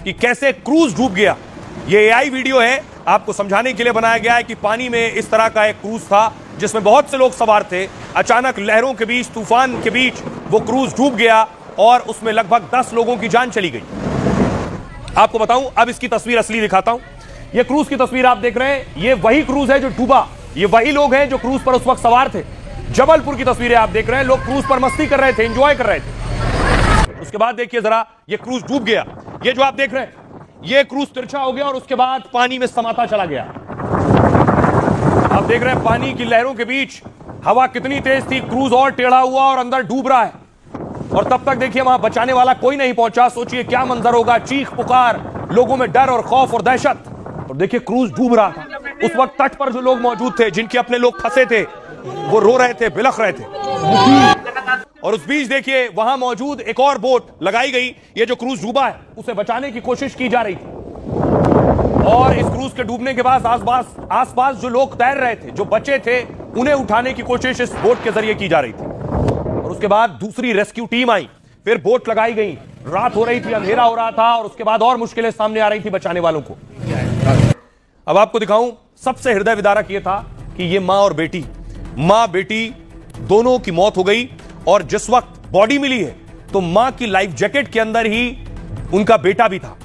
कि कैसे क्रूज डूब गया। ये एआई वीडियो है, आपको समझाने के लिए बनाया गया है कि पानी में इस तरह का एक क्रूज था जिसमें बहुत से लोग सवार थे। अचानक लहरों के बीच, तूफान के बीच वो क्रूज डूब गया और उसमें लगभग 10 लोगों की जान चली गई। आपको बताऊं, अब इसकी तस्वीर असली दिखाता हूं। ये क्रूज की तस्वीर आप देख रहे हैं, ये वही क्रूज है जो डूबा। ये वही लोग हैं जो क्रूज पर उस वक्त सवार थे। जबलपुर की तस्वीरें आप देख रहे हैं, लोग क्रूज पर मस्ती कर रहे थे, एंजॉय कर रहे थे। उसके बाद देखिए जरा, ये क्रूज डूब गया। ये जो आप देख रहे हैं, ये क्रूज तिरछा हो गया और उसके बाद पानी में समाता चला गया। आप देख रहे हैं पानी की लहरों के बीच हवा कितनी तेज थी, क्रूज और टेढ़ा हुआ और अंदर डूब रहा है। और तब तक देखिए वहां बचाने वाला कोई नहीं पहुंचा। सोचिए क्या मंजर होगा, चीख पुकार, लोगों में डर और खौफ और दहशत। और देखिए क्रूज डूब रहा था। उस वक्त तट पर जो लोग मौजूद थे, जिनके अपने लोग फंसे थे, वो रो रहे थे, बिलख रहे थे। और उस बीच देखिए वहां मौजूद एक और बोट लगाई गई। ये जो क्रूज डूबा है उसे बचाने की कोशिश की जा रही थी। और इस क्रूज के डूबने के बाद आसपास जो लोग तैर रहे थे, जो बचे थे, उन्हें उठाने की कोशिश इस बोट के जरिए की जा रही थी। और उसके बाद दूसरी रेस्क्यू टीम आई, फिर बोट लगाई गई। रात हो रही थी, अंधेरा हो रहा था और उसके बाद और मुश्किलें सामने आ रही थी बचाने वालों को। अब आपको दिखाऊं, सबसे हृदय विदारक यह था कि ये मां और बेटी, मां बेटी दोनों की मौत हो गई। और जिस वक्त बॉडी मिली है तो मां की लाइफ जैकेट के अंदर ही उनका बेटा भी था।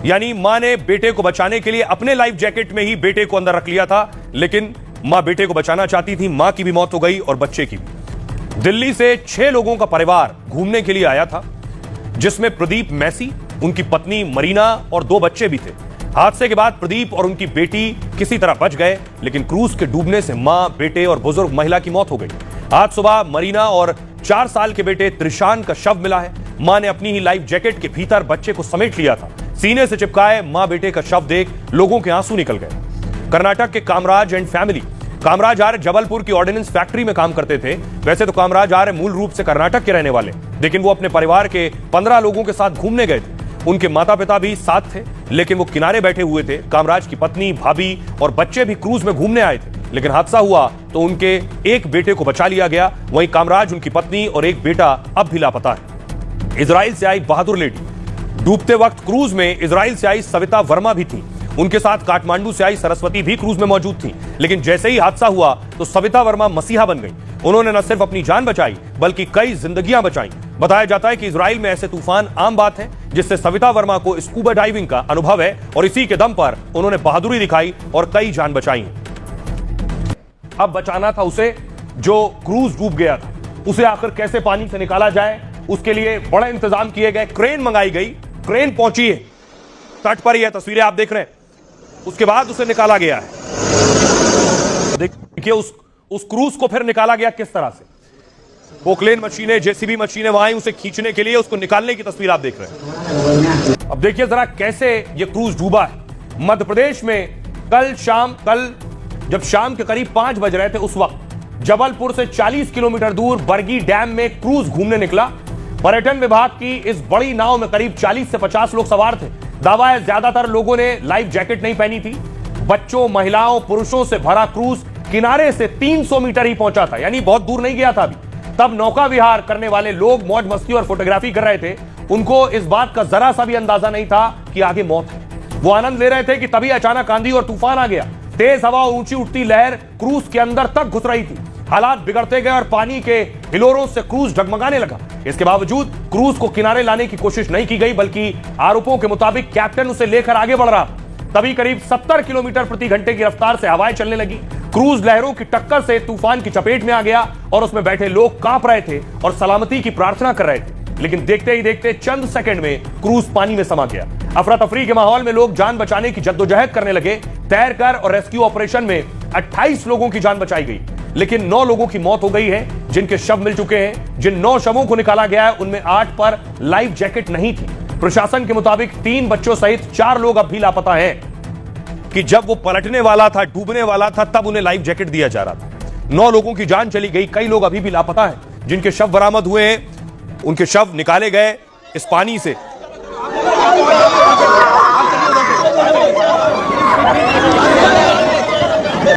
यानी मां ने बेटे को बचाने के लिए अपने लाइफ जैकेट में ही बेटे को अंदर रख लिया था, लेकिन मां बेटे को बचाना चाहती थी। मां की भी मौत हो गई और बच्चे की भी। दिल्ली से 6 लोगों का परिवार घूमने के लिए आया था, जिसमें प्रदीप मैसी, उनकी पत्नी मरीना और 2 बच्चे भी थे। हादसे के बाद प्रदीप और उनकी बेटी किसी तरह बच गए, लेकिन क्रूज के डूबने से मां, बेटे और बुजुर्ग महिला की मौत हो गई। आज सुबह मरीना और 4 साल के बेटे त्रिशान का शव मिला है। मां ने अपनी ही लाइफ जैकेट के भीतर बच्चे को समेट लिया था। सीने से चिपकाए मां बेटे का शव देख लोगों के आंसू निकल गए। कर्नाटक के कामराज एंड फैमिली। कामराज आर्य जबलपुर की ऑर्डिनेंस फैक्ट्री में काम करते थे। वैसे तो कामराज आर्य मूल रूप से कर्नाटक के रहने वाले, लेकिन वो अपने परिवार के 15 लोगों के साथ घूमने गए थे। उनके माता पिता भी साथ थे, लेकिन वो किनारे बैठे हुए थे। कामराज की पत्नी, भाभी और बच्चे भी क्रूज में घूमने आए थे, लेकिन हादसा हुआ तो उनके एक बेटे को बचा लिया गया। वहीं कामराज, उनकी पत्नी और एक बेटा अब भी लापता है। इजराइल से आई बहादुर लेडी। डूबते वक्त क्रूज में इजराइल से आई सविता वर्मा भी थी। उनके साथ काठमांडू से आई सरस्वती भी क्रूज में मौजूद थी। लेकिन जैसे ही हादसा हुआ तो सविता वर्मा मसीहा बन गई। उन्होंने न सिर्फ अपनी जान बचाई बल्कि कई जिंदगियां बचाई। बताया जाता है कि इजराइल में ऐसे तूफान आम बात है, जिससे सविता वर्मा को स्कूबा डाइविंग का अनुभव है और इसी के दम पर उन्होंने बहादुरी दिखाई और कई जान बचाई। अब बचाना था उसे जो क्रूज डूब गया था। उसे आखिर कैसे पानी से निकाला जाए, उसके लिए बड़े इंतजाम किए गए। क्रेन मंगाई गई, क्रेन पहुंची है तट पर। यह तस्वीरें आप देख रहे हैं। उसके बाद उसे निकाला गया है। देखिए उस क्रूज को फिर निकाला गया किस तरह से। पोकलेन मशीनें, जेसीबी मशीनें वहां आई उसे खींचने के लिए, उसको निकालने की तस्वीर आप देख रहे हैं। अब देखिए जरा कैसे यह क्रूज डूबा है। मध्य प्रदेश में कल जब शाम के करीब 5 बज रहे थे, उस वक्त जबलपुर से 40 किलोमीटर दूर बरगी डैम में क्रूज घूमने निकला। पर्यटन विभाग की इस बड़ी नाव में करीब 40 से 50 लोग सवार थे। दावा है ज्यादातर लोगों ने लाइफ जैकेट नहीं पहनी थी। बच्चों, महिलाओं, पुरुषों से भरा क्रूज किनारे से 300 मीटर ही पहुंचा था, यानी बहुत दूर नहीं गया था अभी। तब नौका विहार करने वाले लोग मौज मस्ती और फोटोग्राफी कर रहे थे। उनको इस बात का जरा सा भी अंदाजा नहीं था कि आगे मौत है। वो आनंद ले रहे थे कि तभी अचानक आंधी और तूफान आ गया। तेज हवा और ऊंची उठती लहर क्रूज के अंदर तक घुस रही थी। हालात बिगड़ते गए और पानी के हिलोरों से क्रूज डगमगाने लगा। इसके बावजूद क्रूज को किनारे लाने की कोशिश नहीं की गई, बल्कि आरोपों के मुताबिक कैप्टन उसे लेकर आगे बढ़ रहा। तभी करीब 70 किलोमीटर प्रति घंटे की रफ्तार से हवाएं चलने लगी। क्रूज लहरों की टक्कर से तूफान की चपेट में आ गया और उसमें बैठे लोग कांप रहे थे और सलामती की प्रार्थना कर रहे थे। लेकिन देखते ही देखते चंद सेकंड में क्रूज पानी में समा गया। अफरा तफरी के माहौल में लोग जान बचाने की जद्दोजहद करने लगे। तैरकर और रेस्क्यू ऑपरेशन में 28 लोगों की जान बचाई गई, लेकिन 9 लोगों की मौत हो गई है, जिनके शव मिल चुके हैं। जिन 9 शवों को निकाला गया है उनमें 8 पर लाइफ जैकेट नहीं थी। प्रशासन के मुताबिक 3 बच्चों सहित 4 लोग अब भी लापता हैं। कि जब वो पलटने वाला था, डूबने वाला था, तब उन्हें लाइफ जैकेट दिया जा रहा था। 9 लोगों की जान चली गई, कई लोग अभी भी लापता हैं। जिनके शव बरामद हुए हैं उनके शव निकाले गए इस पानी से।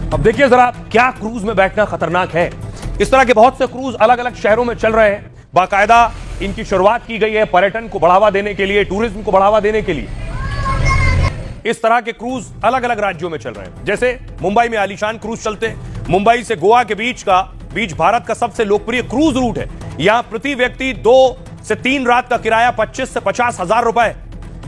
अब देखिए जरा क्या क्रूज में बैठना खतरनाक है। इस तरह के बहुत से क्रूज अलग अलग शहरों में चल रहे हैं। बाकायदा इनकी शुरुआत की गई है पर्यटन को बढ़ावा देने के लिए, टूरिज्म को बढ़ावा देने के लिए। इस तरह के क्रूज अलग अलग राज्यों में चल रहे हैं। जैसे मुंबई में आलीशान क्रूज चलते हैं। मुंबई से गोवा के बीच भारत का सबसे लोकप्रिय क्रूज रूट है। यहां प्रति व्यक्ति 2 से 3 रात का किराया 25 से 50 हजार रुपए।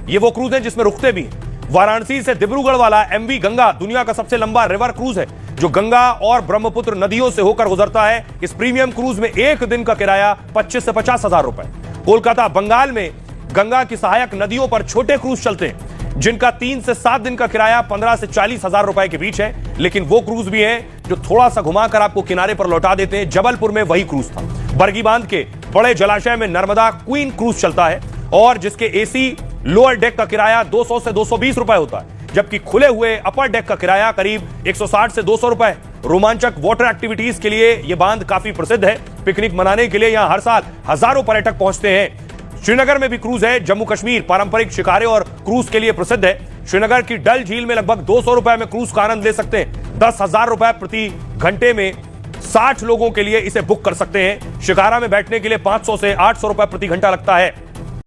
ये वो क्रूज है जिसमें रुकते भी हैं। वाराणसी से डिब्रूगढ़ वाला एमवी गंगा दुनिया का सबसे लंबा रिवर क्रूज है जो गंगा और ब्रह्मपुत्र नदियों से होकर गुजरता है। इस प्रीमियम क्रूज में एक दिन का किराया 25 से 50 हजार रुपए। कोलकाता बंगाल में गंगा की सहायक नदियों पर छोटे क्रूज चलते हैं जिनका 3 से 7 दिन का किराया 15 से 40 हजार रुपए के बीच है। लेकिन वो क्रूज भी हैं जो थोड़ा सा घुमाकर आपको किनारे पर लौटा देते हैं। जबलपुर में वही क्रूज था। बरगी बांध के बड़े जलाशय में नर्मदा क्वीन क्रूज चलता है और जिसके एसी लोअर डेक का किराया 200 से 220 रुपए होता है, जबकि खुले हुए अपर डेक का किराया करीब 160 से 200 रुपए। रोमांचक वाटर एक्टिविटीज के लिए यह बांध काफी प्रसिद्ध है। पिकनिक मनाने के लिए यहां हर साल हजारों पर्यटक पहुंचते हैं। श्रीनगर में भी क्रूज है। जम्मू कश्मीर पारंपरिक शिकारे और क्रूज के लिए प्रसिद्ध है। श्रीनगर की डल झील में लगभग 200 रुपए में क्रूज का आनंद ले सकते हैं। 10,000 रुपए प्रति घंटे में 60 लोगों के लिए इसे बुक कर सकते हैं। शिकारा में बैठने के लिए 500 से 800 रुपए प्रति घंटा लगता है।